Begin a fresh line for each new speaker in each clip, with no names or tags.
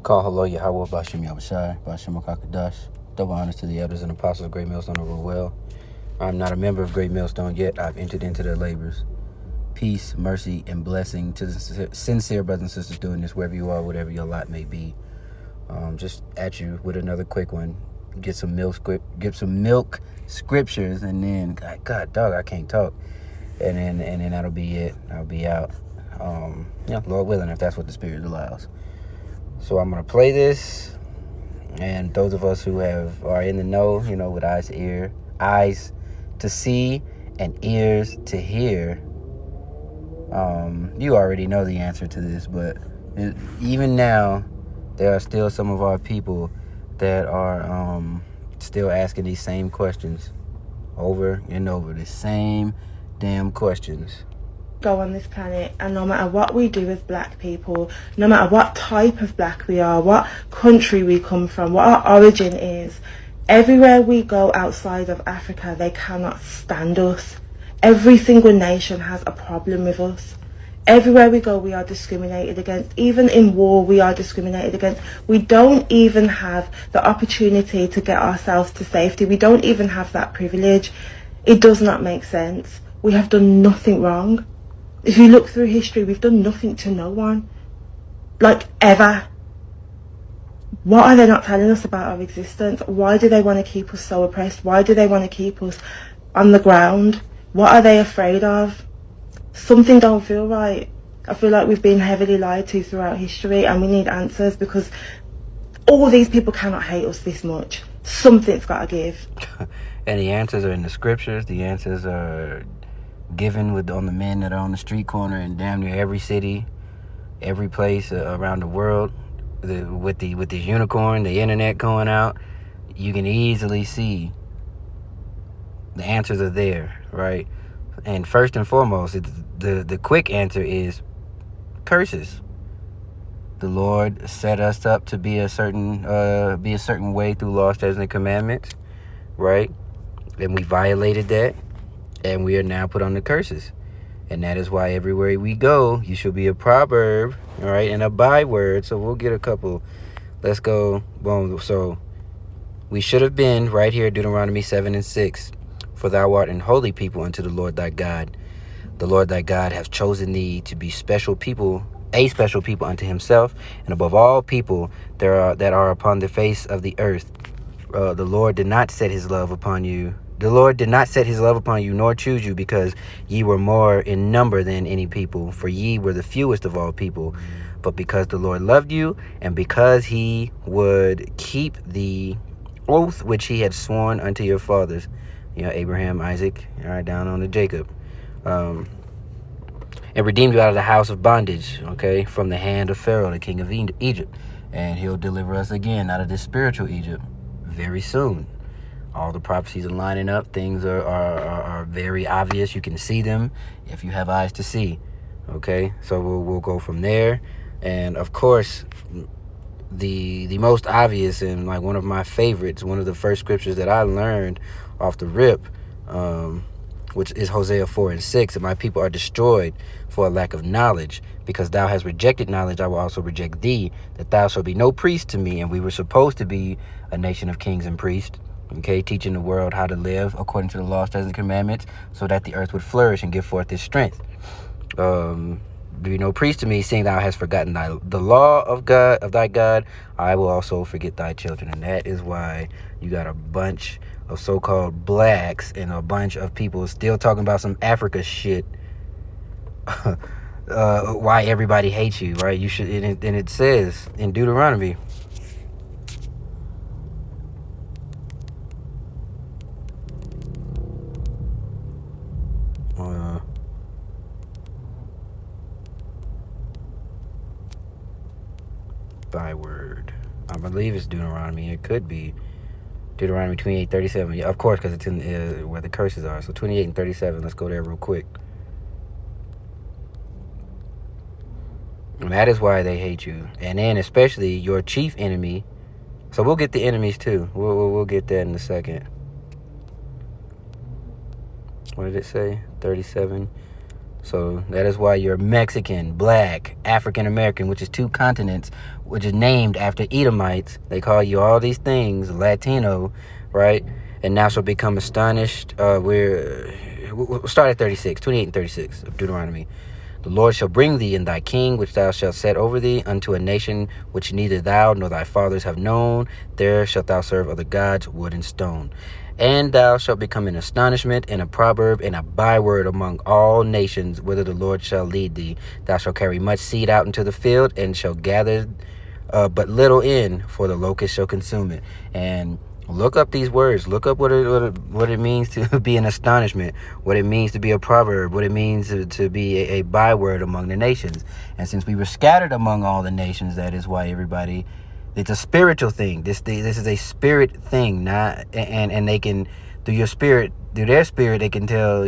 Call hello Yahweh Bashim Yahushai, Bashim Akakadash. Double honors to the elders and apostles of Great Millstone over well. I'm not a member of Great Millstone yet. I've entered into their labors. Peace, mercy, and blessing to the sincere brothers and sisters doing this wherever you are, whatever your lot may be. Just at you with another quick one. Get some milk scriptures, and then God dog, I can't talk. And then that'll be it. I'll be out. Lord willing, if that's what the Spirit allows. So I'm gonna play this, and those of us who are in the know, with eyes to see and ears to hear, you already know the answer to this, but even now, there are still some of our people that are still asking these same questions over and over, the same damn questions.
Go on this planet, and no matter what we do as black people, no matter what type of black we are, what country we come from, what our origin is, everywhere we go outside of Africa, they cannot stand us. Every single nation has a problem with us. Everywhere we go, we are discriminated against. Even in war, we are discriminated against. We don't even have the opportunity to get ourselves to safety. We don't even have that privilege. It does not make sense. We have done nothing wrong. If you look through history, we've done nothing to no one. Ever. What are they not telling us about our existence? Why do they want to keep us so oppressed? Why do they want to keep us on the ground? What are they afraid of? Something don't feel right. I feel like we've been heavily lied to throughout history, and we need answers, because all these people cannot hate us this much. Something's got to give.
And the answers are in the scriptures. The answers are given on the men that are on the street corner in damn near every city, every place around the world. With this unicorn, the internet going out, you can easily see the answers are there, right? And first and foremost, the quick answer is curses. The Lord set us up to be a certain way through law, statutes, and commandments, right? And we violated that. And we are now put on the curses. And that is why everywhere we go, you should be a proverb, all right, and a byword. So we'll get a couple. Let's go. Boom. So we should have been right here, Deuteronomy 7:6. For thou art an holy people unto the Lord thy God. The Lord thy God hath chosen thee to be a special people unto himself, and above all people that are upon the face of the earth. The Lord did not set his love upon you. The Lord did not set his love upon you, nor choose you, because ye were more in number than any people, for ye were the fewest of all people. But because the Lord loved you, and because he would keep the oath which he had sworn unto your fathers, Abraham, Isaac, all right, down on to Jacob, and redeemed you out of the house of bondage, okay, from the hand of Pharaoh, the king of Egypt. And he'll deliver us again out of this spiritual Egypt very soon. All the prophecies are lining up. Things are very obvious. You can see them if you have eyes to see. Okay, so we'll go from there. And of course, the most obvious and one of my favorites, one of the first scriptures that I learned off the rip, which is Hosea 4:6. And my people are destroyed for a lack of knowledge, because thou hast rejected knowledge, I will also reject thee, that thou shalt be no priest to me. And we were supposed to be a nation of kings and priests. Okay, teaching the world how to live according to the law, statutes, and commandments, so that the earth would flourish and give forth its strength. Be no priest to me, seeing thou hast forgotten the law of God, of thy God, I will also forget thy children. And that is why you got a bunch of so-called blacks and a bunch of people still talking about some Africa shit. Why everybody hates you, right? You should, and it says in Deuteronomy. Byword. I believe it's Deuteronomy. It could be Deuteronomy 28:37. Yeah, of course, because it's in where the curses are. So 28 and 37. Let's go there real quick. And that is why they hate you. And then especially your chief enemy. So we'll get the enemies too. We'll get that in a second. What did it say? 37. So that is why you're Mexican, Black, African American, which is 2 continents, which is named after Edomites. They call you all these things, Latino, right? And now shall become astonished. We'll start at 36, 28 and 36 of Deuteronomy. The Lord shall bring thee and thy king, which thou shalt set over thee, unto a nation which neither thou nor thy fathers have known. There shalt thou serve other gods, wood and stone. And thou shalt become an astonishment and a proverb and a byword among all nations, whither the Lord shall lead thee. Thou shalt carry much seed out into the field, and shall gather but little in, for the locust shall consume it. And look up these words. Look up what it means to be an astonishment, what it means to be a proverb, what it means to be a byword among the nations. And since we were scattered among all the nations, that is why everybody, it's a spiritual thing. This is a spirit thing, not and they can, through your spirit, through their spirit, they can tell,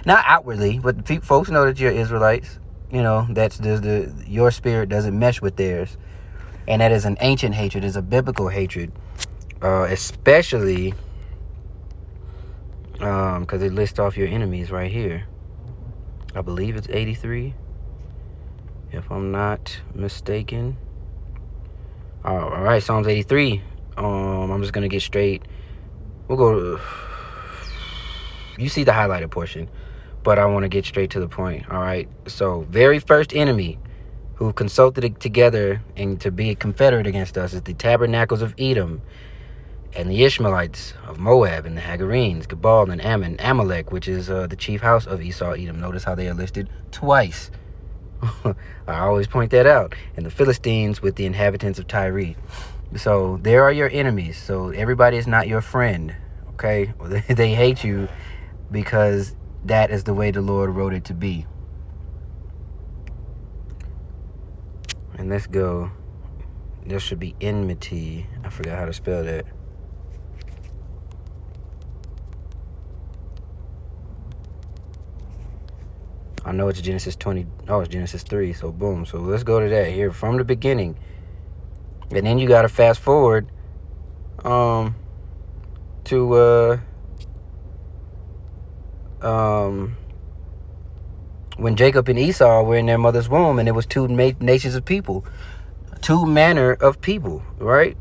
not outwardly, but folks know that you're Israelites. That's your spirit doesn't mesh with theirs. And that is an ancient hatred, is a biblical hatred. Especially because it lists off your enemies right here. I believe it's 83, if I'm not mistaken. All right, Psalms 83. I'm just gonna get straight. We'll go. You see the highlighted portion, but I want to get straight to the point. All right. So, very first enemy who consulted together and to be a confederate against us is the tabernacles of Edom, and the Ishmaelites of Moab, and the Hagarenes, Gebal, and Ammon, Amalek, which is the chief house of Esau, Edom. Notice how they are listed twice. I always point that out. And the Philistines with the inhabitants of Tyre. So there are your enemies. So everybody is not your friend, okay? They hate you because that is the way the Lord wrote it to be. And let's go. There should be enmity. I forgot how to spell that. I know it's Genesis 20. Oh, it's Genesis 3. So boom. So let's go to that here from the beginning. And then you got to fast forward to when Jacob and Esau were in their mother's womb, and it was 2 nations of people, 2 manner of people, right?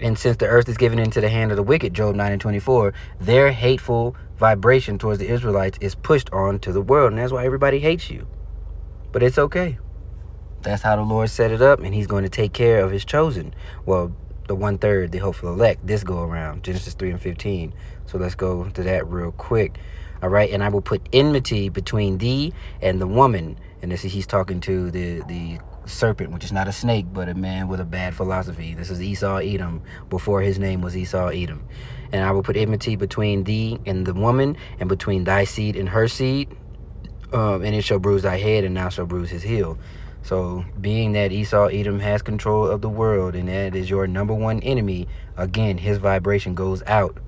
And since the earth is given into the hand of the wicked, Job 9 and 24, their hateful vibration towards the Israelites is pushed on to the world. And that's why everybody hates you. But it's okay. That's how the Lord set it up, and he's going to take care of his chosen. Well, the 1/3, the hopeful elect, this go around, Genesis 3 and 15. So let's go to that real quick. All right, and I will put enmity between thee and the woman. And this is, he's talking to the serpent, which is not a snake, but a man with a bad philosophy. This is Esau Edom, before his name was Esau Edom. And I will put enmity between thee and the woman, and between thy seed and her seed, and it shall bruise thy head, and thou shalt bruise his heel. So being that Esau Edom has control of the world, and that is your number one enemy, again, his vibration goes out.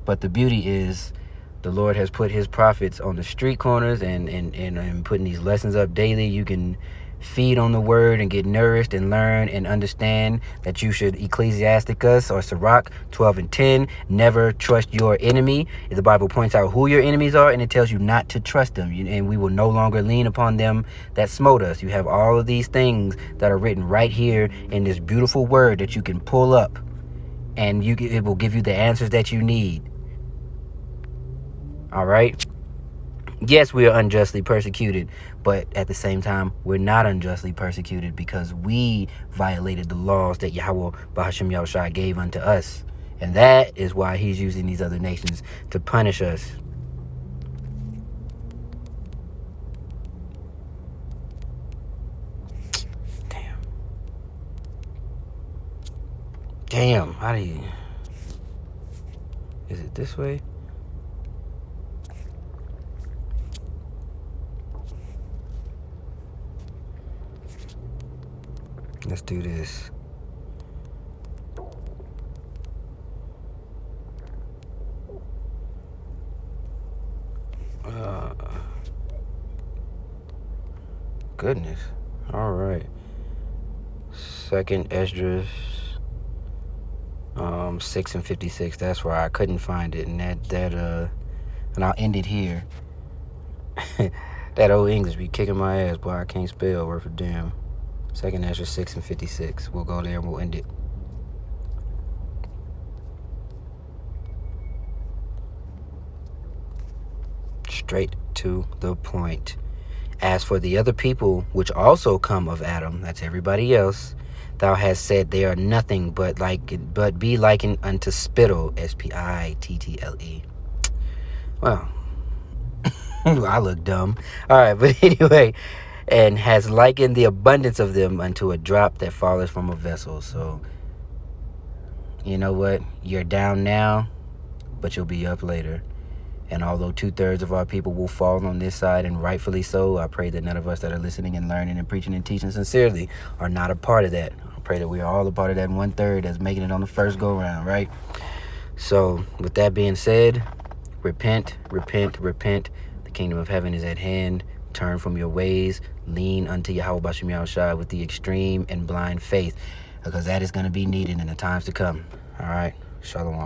But the beauty is, the Lord has put his prophets on the street corners and putting these lessons up daily. You can feed on the word and get nourished and learn and understand that you should, Ecclesiasticus or Sirach 12 and 10, never trust your enemy. The Bible points out who your enemies are, and it tells you not to trust them. And we will no longer lean upon them that smote us. You have all of these things that are written right here in this beautiful word that you can pull up, and it will give you the answers that you need. All right. Yes, we are unjustly persecuted, but at the same time, we're not unjustly persecuted because we violated the laws that Yahweh Bahashem Yahushua gave unto us. And that is why he's using these other nations to punish us. Damn. How do you... Is it this way? Let's do this. Goodness. All right. Second Esdras 6 and 56. That's where I couldn't find it, and and I'll end it here. That old English be kicking my ass, boy. I can't spell worth a damn. 2nd Ezra 6:56. We'll go there and we'll end it. Straight to the point. As for the other people which also come of Adam, that's everybody else, thou hast said they are nothing but be likened unto spittle, spittle. Well, I look dumb. All right, but anyway, and has likened the abundance of them unto a drop that falleth from a vessel. So, you know what? You're down now, but you'll be up later. And although 2/3 of our people will fall on this side, and rightfully so, I pray that none of us that are listening and learning and preaching and teaching sincerely are not a part of that. I pray that we are all a part of that 1/3 that's making it on the first go round, right? So, with that being said, repent, repent, repent. The kingdom of heaven is at hand. Turn from your ways. Lean unto Yahweh Bashim Yahushua with the extreme and blind faith, because that is going to be needed in the times to come. All right? Shalom.